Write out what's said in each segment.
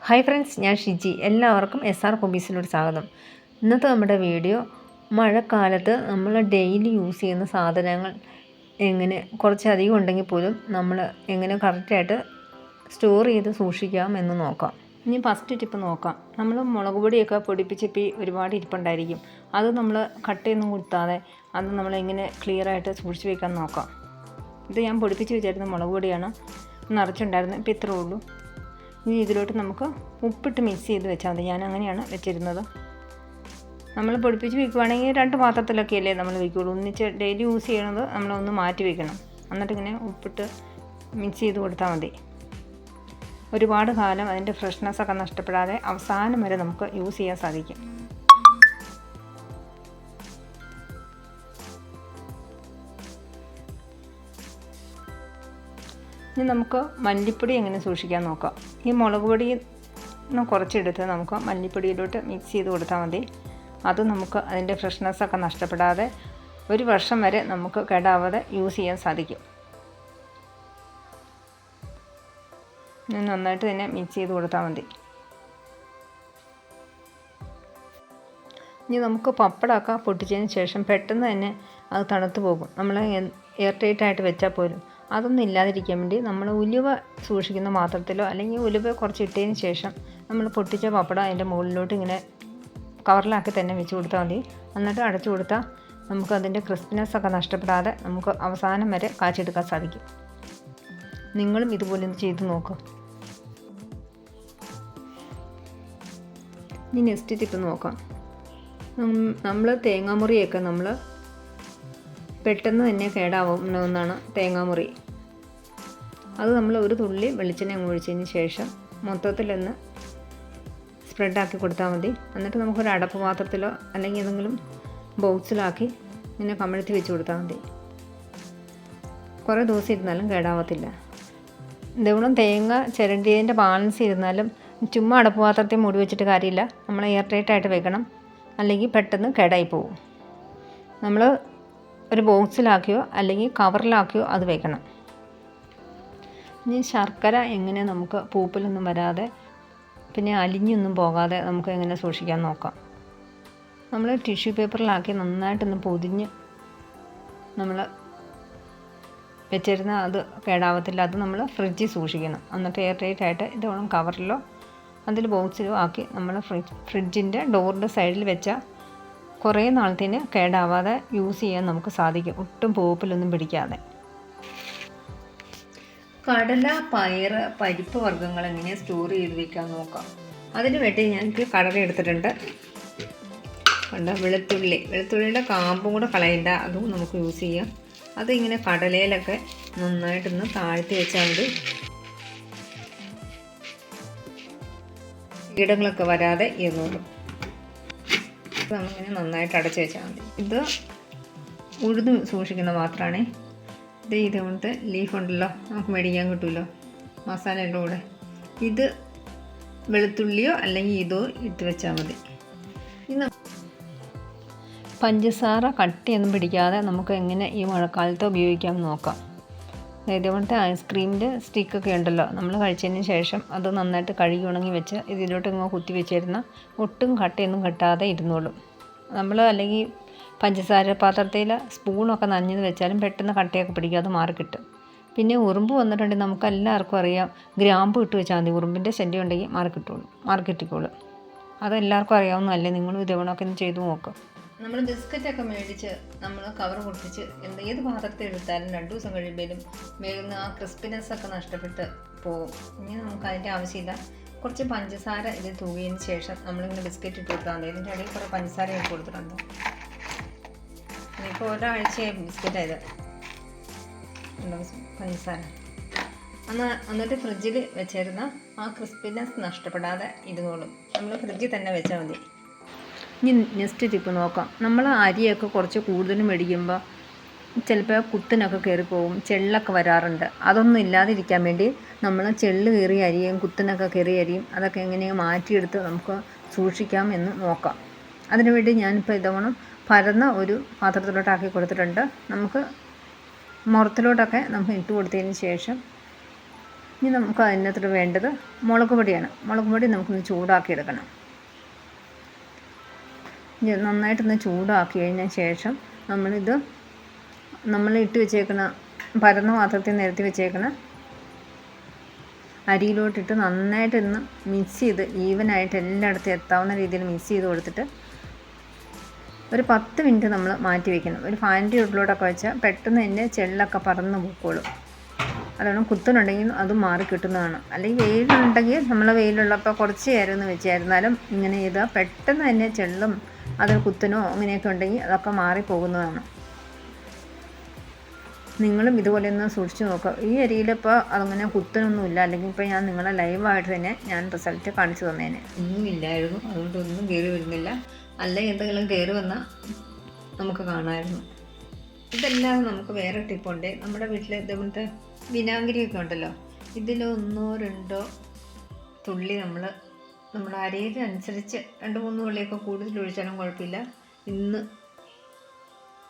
Hi friends, ഞാൻ ഷിജി. എല്ലാവർക്കും SR ഹോബീസിലോട്ട് സ്വാഗതം. ഇന്നത്തെ നമ്മുടെ വീഡിയോ മഴക്കാലത്ത് നമ്മൾ ഡെയിലി യൂസ് ചെയ്യുന്ന സാധനങ്ങൾ എങ്ങനെ കുറച്ചധികം ഉണ്ടെങ്കിൽ പോലും നമ്മൾ എങ്ങനെ കറക്റ്റായിട്ട് സ്റ്റോർ ചെയ്ത് സൂക്ഷിക്കാം എന്ന് നോക്കാം. ഇനി ഫസ്റ്റ് ടിപ്പ് നോക്കാം. നമ്മൾ മുളക് പൊടിയൊക്കെ പൊടിപ്പിച്ചിപ്പോൾ ഒരുപാട് ഇരിപ്പുണ്ടായിരിക്കും. അത് നമ്മൾ കട്ടയൊന്നും കൊടുത്താതെ അത് നമ്മളെങ്ങനെ ക്ലിയറായിട്ട് സൂക്ഷിച്ച് വയ്ക്കാൻ നോക്കാം. ഇത് ഞാൻ പൊടിപ്പിച്ച് വെച്ചിരുന്ന മുളക് പൊടിയാണ്, നിറച്ചുണ്ടായിരുന്നു. ഇപ്പോൾ ഇത്രേ ഉള്ളൂ. ഇനി ഇതിലോട്ട് നമുക്ക് ഉപ്പിട്ട് മിക്സ് ചെയ്ത് വെച്ചാൽ മതി. ഞാൻ അങ്ങനെയാണ് വെച്ചിരുന്നത്. നമ്മൾ പൊടിപ്പിച്ച് വയ്ക്കുവാണെങ്കിൽ 2 പാത്രത്തിലൊക്കെ അല്ലേ നമ്മൾ വയ്ക്കുകയുള്ളൂ. ഒന്നിച്ച് ഡെയിലി യൂസ് ചെയ്യണത് നമ്മളൊന്ന് മാറ്റി വയ്ക്കണം. എന്നിട്ടിങ്ങനെ ഉപ്പിട്ട് മിക്സ് ചെയ്ത് കൊടുത്താൽ മതി. ഒരുപാട് കാലം അതിൻ്റെ ഫ്രഷ്നെസ്സൊക്കെ നഷ്ടപ്പെടാതെ അവസാനം വരെ നമുക്ക് യൂസ് ചെയ്യാൻ സാധിക്കും. ഇനി നമുക്ക് മല്ലിപ്പൊടി എങ്ങനെ സൂക്ഷിക്കാൻ നോക്കാം. ഈ മുളക് പൊടി കുറച്ചെടുത്ത് നമുക്ക് മല്ലിപ്പൊടിയിലോട്ട് മിക്സ് ചെയ്ത് കൊടുത്താൽ മതി. അത് നമുക്ക് അതിൻ്റെ ഫ്രഷ്നെസ്സൊക്കെ നഷ്ടപ്പെടാതെ 1 വർഷം വരെ നമുക്ക് കേടാവാതെ യൂസ് ചെയ്യാൻ സാധിക്കും. നന്നായിട്ട് തന്നെ മിക്സ് ചെയ്ത് കൊടുത്താൽ മതി. ഇനി നമുക്ക് പപ്പടമൊക്കെ പൊട്ടിച്ചതിന് ശേഷം പെട്ടെന്ന് തന്നെ അത് തണുത്ത് പോകും. നമ്മൾ എയർ ടൈറ്റായിട്ട് വെച്ചാൽ പോലും അതൊന്നും ഇല്ലാതിരിക്കാൻ വേണ്ടി നമ്മൾ ഉലുവ സൂക്ഷിക്കുന്ന പാത്രത്തിലോ അല്ലെങ്കിൽ ഉലുവ കുറച്ച് ഇട്ടതിന് ശേഷം നമ്മൾ പൊട്ടിച്ച പപ്പടം അതിൻ്റെ മുകളിലോട്ട് ഇങ്ങനെ കവറിലാക്കി തന്നെ വെച്ച് കൊടുത്താൽ മതി. എന്നിട്ട് അടച്ചു കൊടുത്താൽ നമുക്ക് അതിൻ്റെ ക്രിസ്പിനെസ്സൊക്കെ നഷ്ടപ്പെടാതെ നമുക്ക് അവസാനം വരെ കാച്ചെടുക്കാൻ സാധിക്കും. നിങ്ങളും ഇതുപോലെ ചെയ്ത് നോക്കുക. ഇനി നെക്സ്റ്റ് ടിപ്പ് നോക്കാം. നമ്മൾ തേങ്ങാമുറിയൊക്കെ നമ്മൾ പെട്ടെന്ന് തന്നെ കേടാവുന്ന ഒന്നാണ് തേങ്ങാമുറി. അത് നമ്മൾ ഒരു തുള്ളി വെളിച്ചെണ്ണ ഒഴിച്ചതിന് ശേഷം മൊത്തത്തിലൊന്ന് സ്പ്രെഡാക്കി കൊടുത്താൽ മതി. എന്നിട്ട് നമുക്കൊരു അടപ്പ് പാത്രത്തിലോ അല്ലെങ്കിൽ ഏതെങ്കിലും ബോക്സിലാക്കി ഇങ്ങനെ കമഴ്ത്തി വെച്ച് കൊടുത്താൽ മതി. കുറേ ദിവസം ഇരുന്നാലും കേടാവത്തില്ല. ഇതെവിടെ തേങ്ങ ചിരണ്ടിയതിൻ്റെ ബാലൻസ് ഇരുന്നാലും ചുമ്മാ അടപ്പ് പാത്രത്തിൽ മൂടി വെച്ചിട്ട് കാര്യമില്ല. നമ്മൾ എയർ ടൈറ്റായിട്ട് വെക്കണം, അല്ലെങ്കിൽ പെട്ടെന്ന് കേടായി പോകും. നമ്മൾ ഒരു ബോക്സിലാക്കിയോ അല്ലെങ്കിൽ കവറിലാക്കിയോ അത് വെക്കണം. ഇനി ശർക്കര എങ്ങനെ നമുക്ക് പൂപ്പലൊന്നും വരാതെ പിന്നെ അലിഞ്ഞൊന്നും പോകാതെ നമുക്ക് എങ്ങനെ സൂക്ഷിക്കാൻ നോക്കാം. നമ്മൾ ടിഷ്യൂ പേപ്പറിലാക്കി നന്നായിട്ടൊന്ന് പൊതിഞ്ഞ് നമ്മൾ വെച്ചിരുന്ന അത് കേടാവത്തില്ല. അത് നമ്മൾ ഫ്രിഡ്ജിൽ സൂക്ഷിക്കണം. എന്നിട്ട് എയർ ടൈറ്റായിട്ട് ഇതോളം കവറിലോ അതിൽ ബോക്സിലോ ആക്കി നമ്മൾ ഫ്രിഡ്ജിൻ്റെ ഡോറിൻ്റെ സൈഡിൽ വെച്ചാൽ കുറേ നാളത്തിന് കേടാവാതെ യൂസ് ചെയ്യാൻ നമുക്ക് സാധിക്കും, ഒട്ടും പൂപ്പലൊന്നും പിടിക്കാതെ. കടല, പയറ്, പരിപ്പ് വർഗ്ഗങ്ങൾ എങ്ങനെ സ്റ്റോർ ചെയ്ത് വെക്കാൻ നോക്കാം. അതിന് വേണ്ടി ഞാനിപ്പോൾ കടല എടുത്തിട്ടുണ്ട്. കണ്ട വെളുത്തുള്ളിയുടെ കാമ്പും കൂടെ കളയണ്ട, അതും നമുക്ക് യൂസ് ചെയ്യാം. അതിങ്ങനെ കടലയിലൊക്കെ നന്നായിട്ടൊന്ന് താഴ്ത്തി വെച്ചാൽ മതി. കീടങ്ങളൊക്കെ വരാതെ ഇരുന്നോളും. നമ്മളിങ്ങനെ നന്നായിട്ട് അടച്ചു വെച്ചാൽ മതി. ഇത് ഉഴുത് സൂക്ഷിക്കുന്ന പാത്രമാണ്. ഇതുകൊണ്ട് ലീഫ് ഉണ്ടല്ലോ, നമുക്ക് മേടിക്കാൻ കിട്ടുമല്ലോ മസാലയുടെ കൂടെ. ഇത് വെളുത്തുള്ളിയോ അല്ലെങ്കിൽ ഇതോ ഇട്ട് വെച്ചാൽ മതി. ഇന്ന് പഞ്ചസാര കട്ടിയൊന്നും പിടിക്കാതെ നമുക്ക് എങ്ങനെ ഈ മഴക്കാലത്ത് ഉപയോഗിക്കാമെന്ന് നോക്കാം. ഇതേപോലത്തെ ഐസ്ക്രീമിൻ്റെ സ്റ്റിക്കൊക്കെ ഉണ്ടല്ലോ, നമ്മൾ കഴിച്ചതിന് ശേഷം അത് നന്നായിട്ട് കഴുകി ഉണങ്ങി വെച്ച് ഇതിലോട്ട് ഇങ്ങനെ കുത്തി വെച്ചിരുന്ന ഒട്ടും കട്ടയൊന്നും കെട്ടാതെ ഇരുന്നോളും. നമ്മൾ അല്ലെങ്കിൽ പഞ്ചസാര പാത്രത്തിൽ സ്പൂണൊക്കെ നനഞ്ഞത് വെച്ചാലും പെട്ടെന്ന് കട്ടയൊക്കെ പിടിക്കാതെ മാറിക്കിട്ടും. പിന്നെ ഉറുമ്പ് വന്നിട്ടുണ്ടെങ്കിൽ നമുക്ക് എല്ലാവർക്കും അറിയാം, ഗ്രാമ്പു ഇട്ട് വെച്ചാൽ മതി. ഉറുമ്പിൻ്റെ ശല്യം ഉണ്ടെങ്കിൽ മാറിക്കിട്ടിക്കോളും. അതെല്ലാവർക്കും അറിയാവുന്നതല്ലേ. നിങ്ങളും ഇതേവണമൊക്കെ ഒന്ന് ചെയ്തു നോക്കുക. നമ്മൾ ബിസ്ക്കറ്റൊക്കെ മേടിച്ച് നമ്മൾ കവർ പൊട്ടിച്ച് ഏത് പാത്രത്തിൽ എടുത്താലും 2 ദിവസം കഴിയുമ്പോഴും വേഗം ആ ക്രിസ്പിനെസ്സൊക്കെ നഷ്ടപ്പെട്ട് പോകും. ഇനി നമുക്ക് അതിൻ്റെ ആവശ്യമില്ല. കുറച്ച് പഞ്ചസാര ഇത് തൂകിയതിന് ശേഷം നമ്മളിങ്ങനെ ബിസ്ക്കറ്റ് ഇട്ട് കൊടുത്താൽ മതി. ഇതിൻ്റെ ഇടയിൽ കുറേ പഞ്ചസാര ഇട്ട് കൊടുത്തിട്ടുണ്ട്. ഇപ്പോൾ ഒരാഴ്ചയായി ബിസ്ക്കറ്റായത് പഞ്ചസാര. എന്നിട്ട് ഫ്രിഡ്ജിൽ വെച്ചിരുന്ന ആ ക്രിസ്പിനെസ് നഷ്ടപ്പെടാതെ ഇരുന്നോളും. നമ്മൾ ഫ്രിഡ്ജിൽ തന്നെ വെച്ചാൽ മതി. ഇനി നെക്സ്റ്റ് ടിപ്പ് നോക്കാം. നമ്മൾ അരിയൊക്കെ കുറച്ച് കൂടുതൽ മേടിക്കുമ്പോൾ ചിലപ്പോൾ കുത്തിനൊക്കെ കയറിപ്പോവും, ചെള്ളൊക്കെ വരാറുണ്ട്. അതൊന്നും ഇല്ലാതിരിക്കാൻ വേണ്ടി നമ്മൾ ചെള്ള് കയറിയ അരിയും കുത്തിനൊക്കെ കയറിയ അരിയും അതൊക്കെ എങ്ങനെയാണ് മാറ്റിയെടുത്ത് നമുക്ക് സൂക്ഷിക്കാം എന്ന് നോക്കാം. അതിനുവേണ്ടി ഞാനിപ്പോൾ ഇതവണ്ണം പരന്ന ഒരു പാത്രത്തിലോട്ടാക്കി കൊടുത്തിട്ടുണ്ട്. നമുക്ക് മുറത്തിലോട്ടൊക്കെ നമുക്ക് ഇട്ട് കൊടുത്തതിന് ശേഷം ഇനി നമുക്ക് അതിനകത്തോട്ട് വേണ്ടത് മുളക് പൊടിയാണ്. മുളക് പൊടി നമുക്കൊന്ന് ചൂടാക്കി എടുക്കണം. നന്നായിട്ടൊന്ന് ചൂടാക്കി കഴിഞ്ഞ ശേഷം നമ്മൾ ഇട്ട് വെച്ചേക്കുന്ന പരന്ന പാത്രത്തിൽ നിരത്തി വെച്ചേക്കുന്ന അരിയിലോട്ടിട്ട് നന്നായിട്ടൊന്ന് മിക്സ് ചെയ്ത് ഈവനായിട്ട് എല്ലായിടത്തും എത്താവുന്ന രീതിയിൽ മിക്സ് ചെയ്ത് കൊടുത്തിട്ട് ഒരു 10 മിനിറ്റ് നമ്മൾ മാറ്റി വയ്ക്കണം. ഒരു ഫാനിൻ്റെ ഉള്ളിലോട്ടൊക്കെ വെച്ചാൽ പെട്ടെന്ന് തന്നെ ചെള്ളൊക്കെ പറന്ന് പോയിക്കോളും. അതാണ് കുത്തനുണ്ടെങ്കിൽ അത് മാറി കിട്ടുന്നതാണ്. അല്ലെങ്കിൽ വെയിലുണ്ടെങ്കിൽ നമ്മൾ വെയിലുള്ളപ്പോൾ കുറച്ച് നേരം ഒന്ന് വെച്ചായിരുന്നാലും ഇങ്ങനെ ചെയ്താൽ പെട്ടെന്ന് തന്നെ ചെള്ളും അതിൽ കുത്തനോ അങ്ങനെയൊക്കെ ഉണ്ടെങ്കിൽ അതൊക്കെ മാറിപ്പോകുന്നതാണ്. നിങ്ങളും ഇതുപോലെ ഒന്ന് സൂക്ഷിച്ച് നോക്കുക. ഈ അരിയിലിപ്പോൾ അതങ്ങനെ കുത്തനൊന്നുമില്ല. അല്ലെങ്കിൽ ഇപ്പോൾ ഞാൻ നിങ്ങളെ ലൈവായിട്ട് തന്നെ ഞാൻ റിസൾട്ട് കാണിച്ചു തന്നേനെ. ഒന്നും ഇല്ലായിരുന്നു, അതുകൊണ്ട് ഒന്നും കയറി വരുന്നില്ല. അല്ലെങ്കിൽ എന്തെങ്കിലും കയറി വന്നാൽ നമുക്ക് കാണാമായിരുന്നു. ഇതല്ലാതെ നമുക്ക് വേറെ ടിപ്പുണ്ട്. നമ്മുടെ വീട്ടിൽ ഇതുപോലത്തെ വിനാഗിരിയൊക്കെ ഉണ്ടല്ലോ, ഇതിൽ 1-2 തുള്ളി നമ്മുടെ അരിയിലനുസരിച്ച് 2-3 തുള്ളിയൊക്കെ കൂടുതൽ ഒഴിച്ചാലും കുഴപ്പമില്ല. ഇന്ന്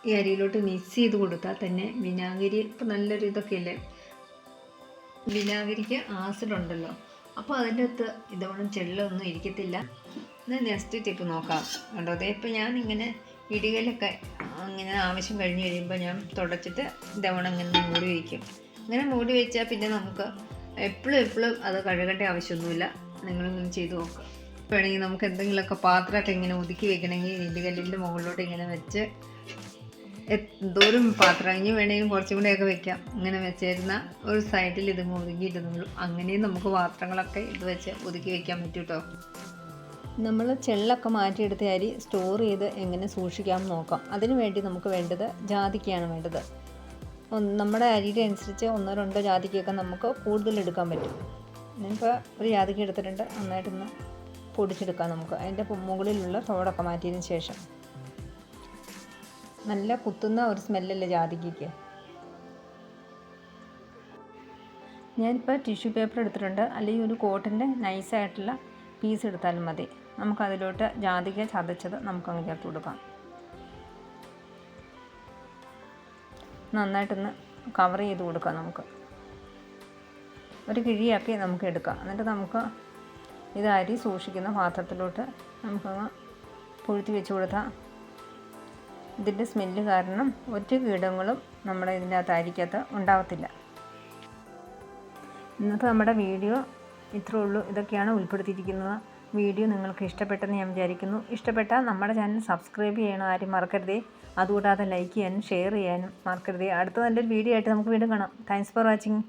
ഈ അരിയിലോട്ട് മിക്സ് ചെയ്ത് കൊടുത്താൽ തന്നെ വിനാഗിരി ഇപ്പം നല്ലൊരു ഇതൊക്കെ ഇല്ലേ, വിനാഗിരിക്ക് ആസിഡുണ്ടല്ലോ, അപ്പോൾ അതിൻ്റെ അകത്ത് ഇതവണ്ണം ചെള്ളൊന്നും ഇരിക്കത്തില്ല. എന്നാൽ നെക്സ്റ്റ് ടിപ്പ് നോക്കാം. കണ്ടോ, ഇപ്പം ഞാനിങ്ങനെ ഇടികലൊക്കെ ഇങ്ങനെ ആവശ്യം കഴിഞ്ഞ് കഴിയുമ്പോൾ ഞാൻ തുടച്ചിട്ട് ഇതവണ്ണം ഇങ്ങനെ മൂടി വയ്ക്കും. ഇങ്ങനെ മൂടി വെച്ചാൽ പിന്നെ നമുക്ക് എപ്പോഴും അത് കഴുകേണ്ട ആവശ്യമൊന്നുമില്ല. നിങ്ങളിങ്ങനെ ചെയ്ത് നോക്കുക. വേണമെങ്കിൽ നമുക്ക് എന്തെങ്കിലുമൊക്കെ പാത്രമൊക്കെ ഇങ്ങനെ ഒതുക്കി വെക്കണമെങ്കിൽ ഇടികല്ലിൻ്റെ മുകളിലോട്ട് ഇങ്ങനെ വെച്ച് എന്തോരം പാത്രം ഇനി വേണമെങ്കിൽ കുറച്ചും കൂടെയൊക്കെ വെക്കാം. ഇങ്ങനെ വെച്ചിരുന്ന ഒരു സൈഡിൽ ഇത് ഒതുക്കിയിരുന്നുള്ളൂ. അങ്ങനെയും നമുക്ക് പാത്രങ്ങളൊക്കെ ഇത് വെച്ച് ഒതുക്കി വെക്കാൻ പറ്റും കേട്ടോ. നമ്മൾ ചെള്ളൊക്കെ മാറ്റിയെടുത്ത അരി സ്റ്റോർ ചെയ്ത് എങ്ങനെ സൂക്ഷിക്കാമെന്ന് നോക്കാം. അതിന് വേണ്ടി നമുക്ക് വേണ്ടത് ജാതിക്കയാണ് വേണ്ടത്. നമ്മുടെ അരിയുടെ അനുസരിച്ച് 1-2 ജാതിക്കയൊക്കെ നമുക്ക് കൂടുതൽ എടുക്കാൻ പറ്റും. ഞാനിപ്പോൾ ഒരു ജാതിക്ക എടുത്തിട്ടുണ്ട്. നന്നായിട്ടൊന്ന് പൊടിച്ചെടുക്കാം നമുക്ക്. അതിൻ്റെ മുകളിലുള്ള തോടൊക്കെ മാറ്റിയതിന് ശേഷം. നല്ല കുത്തുന്ന ഒരു സ്മെല്ലല്ലേ ജാതിക്കയ്ക്ക്. ഞാനിപ്പോൾ ടിഷ്യൂ പേപ്പർ എടുത്തിട്ടുണ്ട്. അല്ലെങ്കിൽ ഒരു കോട്ടൻ്റെ നൈസായിട്ടുള്ള പീസ് എടുത്താലും മതി. നമുക്കതിലോട്ട് ജാതിക്ക ചതച്ചത് നമുക്കങ്ങ് ചേർത്ത് കൊടുക്കാം. നന്നായിട്ടൊന്ന് കവർ ചെയ്ത് കൊടുക്കാം. നമുക്ക് ഒരു കിഴിയാക്കി നമുക്ക് എടുക്കാം. എന്നിട്ട് നമുക്ക് ഇത് അരി സൂക്ഷിക്കുന്ന പാത്രത്തിലോട്ട് നമുക്കങ്ങ് പൊഴുത്തി വെച്ച് കൊടുത്താൽ ഇതിൻ്റെ സ്മെല്ല് കാരണം ഒരു കീടങ്ങളും നമ്മുടെ ഇതിൻ്റെ അകത്ത് അരിക്കകത്ത് ഉണ്ടാകത്തില്ല. ഇന്നത്തെ നമ്മുടെ വീഡിയോ ഇത്രേ ഉള്ളൂ. ഇതൊക്കെയാണ് ഉൾപ്പെടുത്തിയിരിക്കുന്നത്. വീഡിയോ നിങ്ങൾക്ക് ഇഷ്ടപ്പെട്ടെന്ന് ഞാൻ വിചാരിക്കുന്നു. ഇഷ്ടപ്പെട്ടാൽ നമ്മുടെ ചാനൽ സബ്സ്ക്രൈബ് ചെയ്യണം, ആരും മറക്കരുതേ. അതുകൂടാതെ ലൈക്ക് ചെയ്യാനും ഷെയർ ചെയ്യാനും മറക്കരുതേ. അടുത്ത നല്ലൊരു വീഡിയോ ആയിട്ട് നമുക്ക് വീണ്ടും കാണാം. Thanks for watching.